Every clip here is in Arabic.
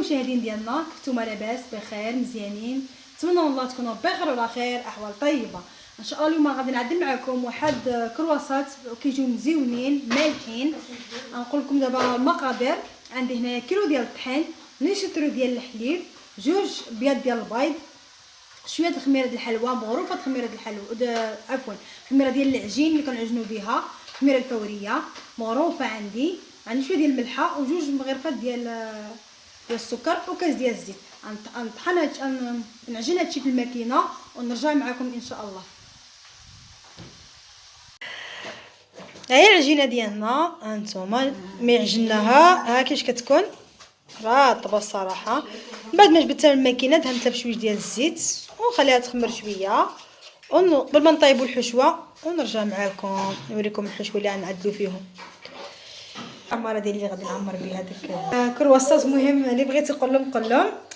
المشاهدين ديالنا، كنتم لاباس بخير مزيانين؟ نتمنى والله تكونوا بخير وعلى خير، احوال طيبه ان شاء الله. اليوم غادي نعدل معكم واحد كرواسات كيجيو مزيونين مالحين. غنقول لكم دابا المقادير. عندي هنايا كيلو ديال الطحين، نص لتر ديال الحليب، جوج بيض ديال البيض، شويه د خميره ديال الحلوى، مغروفه خميره ديال الحلوى، عفوا خميره ديال العجين اللي كنعجنوا بها، خميره الفوريه مغروفه. عندي شويه ديال الملحه وجوج مغرفات ديال السكر وكاس ديال الزيت. نطحن نعجن هادشي في الماكينه ونرجع معكم ان شاء الله. هاهي العجينه ديالنا هانتوما ملي عجناها ها كيفاش كتكون رطبه الصراحه. من بعد ما جبدتها من الماكينه دهنتها بشويه ديال الزيت ونخليها تخمر شويه قبل ما نطيبوا الحشوه ونرجع معكم نوريكم الحشوه اللي غنعدلو فيهم. العماره ديالي اللي غادي نعمر بها داك كرواسات. مهم اللي بغيتي قول لهم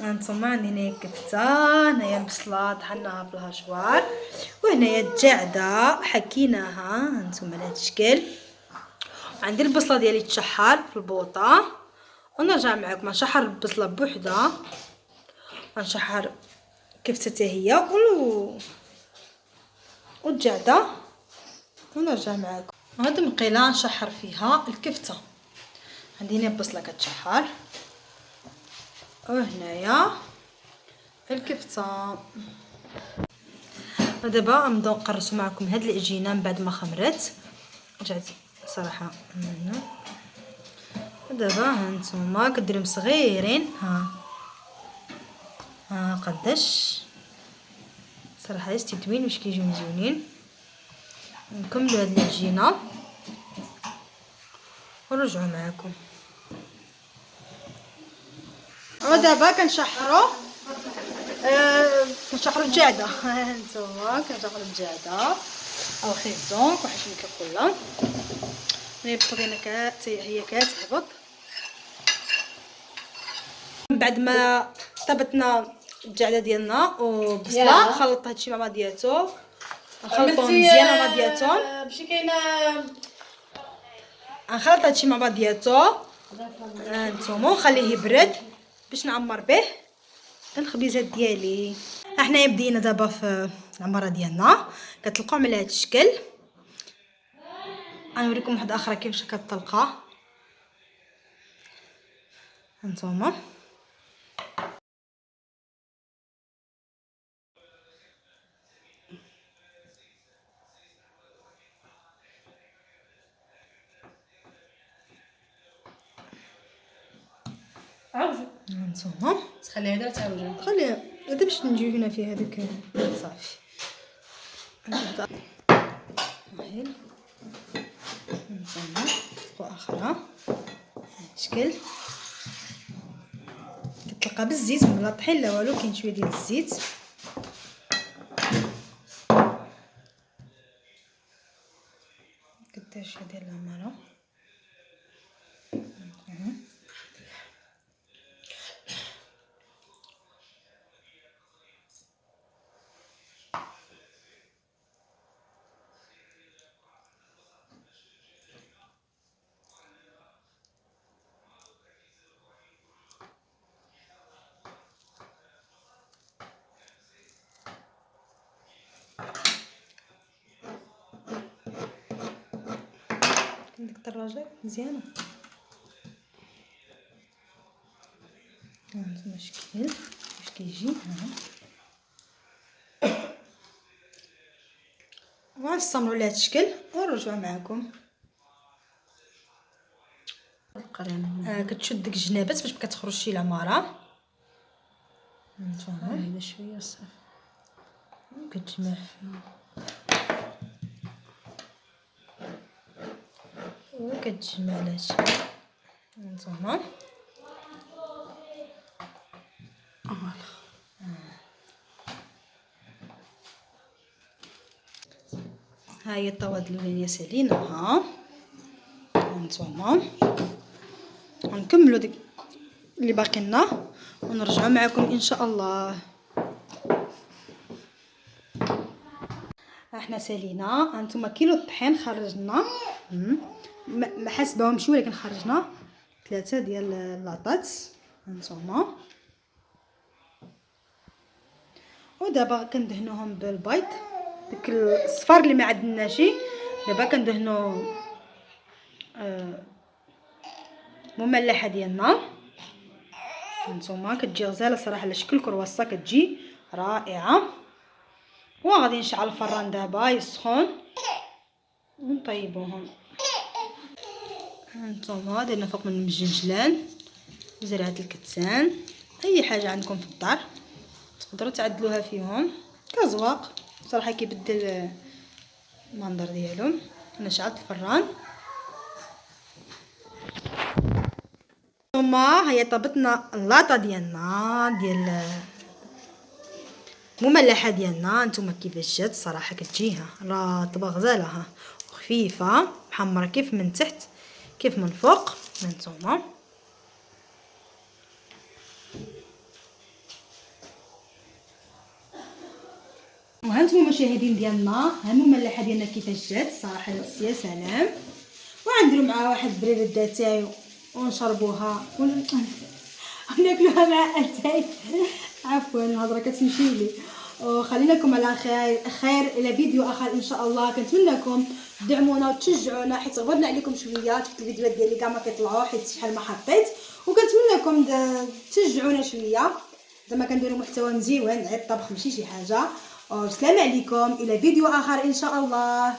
هانتوما عندي هنايا الكفته، هنايا البصله طحناها في الهشوار، وهنايا الجعده حكيناها هانتوما على هذا الشكل. عندي البصله ديالي تشحر في البوطه ونرجع معكم. نشحر البصله بوحدها ونشحر كفته حتى هي والجعده ونرجع معكم. هاد المقيله نشحر فيها الكفته. عندي هنا البصله كتشحر وهنايا الكفته. ودابا غنبداو نقرصوا معكم هاد العجينه من بعد ما خمرت. رجعت صراحه من دابا هانتوما كديرهم صغيرين. ها قداش صراحه استوين واش كيجيو مزيونين. نكملوا هاد العجينه ونرجعوا معكم. ودابا كنشحروا الجعده. هانتوما كنشحروا الجعده او خيزون كلشي كيقولها. هي البطينه هي كتهبط. من بعد ما طبتنا الجعده ديالنا وبصله خلطت هادشي مع بعضياتو، نخلطوهم مزيان مع بعضياتهم. ماشي كاينه نخلط هادشي مع بعضياتو هانتوما ونخليه يبرد باش نعمر به الخبيزات ديالي. حنايا بدينا دابا في العماره ديالنا كتلقاو على هذا الشكل. غنوريكم واحده اخرى كيفاش كتطلقها هانتوما. هانتوما تخليها دابا تعوجها. خليها هذا باش نجيو هنا فيها هذاك صافي. هاهي هانتوما واخرى شكل كتلقى بالزيت بلا طحين لا والو. كاين شويه ديال الزيت كدير شويه ديال العماره. ديك الدراجه مزيانه. هانتوما شكل كيفاش كيجي. وغنستمروا على هذا الشكل ونرجعوا معكم. كتشد ديك الجنابات باش ما كتخرجش العماره. هانتوما هذا شويه صافي كتجمع وكتجمع على الشكل هانتوما. ها هي الطواد الاولانيه ساليناها هانتوما. غنكملوا ديك اللي باقي لنا ونرجعوا معكم ان شاء الله. احنا سالينا هانتوما كيلو الطحين خرجنا ما حسبهمش ولكن خرجنا 3 ديال اللاطات هانتوما. ودابا كندهنوهم بالبيض، داك الصفار اللي ما عندناش. دابا كندهنو مملحه ديالنا. هانتوما كتجي غزاله صراحه على شكل كرواسه، كتجي رائعه. وغادي نشعل الفران دابا يسخن ونطيبوهم. هانتوما درنا فوق من الجنجلان زرعه الكتان، اي حاجه عندكم في الدار تقدروا تعدلوها فيهم كزواق صراحه، كيبدل المنظر ديالو. انا شعلت الفران. ثم هي طبتنا اللاطه ديالنا ديال مملحه ديالنا. نتوما كيفاش جات صراحه كتجيها رطبه غزاله وخفيفه محمره كيف من تحت كيف من فوق. هانتوما وهانتوما مشاهدين ديالنا ها المملحه ديالنا كيفاش جات صراحه يا سلام. وغنديروا معها واحد بريد داتاي ونشربوها وناكلوها مع اتاي. عفوا الهضره كتمشي لي. وخليناكم على خير الى فيديو اخر ان شاء الله. كنتمنىكم تدعمونا وتشجعونا حيت غبرنا عليكم شويه. شفت الفيديوهات ديالي كاع ما كيطلعوا حيت شحال ما حطيت. وكنتمنىكم تشجعونا شويه زعما كنديروا محتوى مزيون غير الطبخ ماشي شي حاجه. والسلام عليكم الى فيديو اخر ان شاء الله.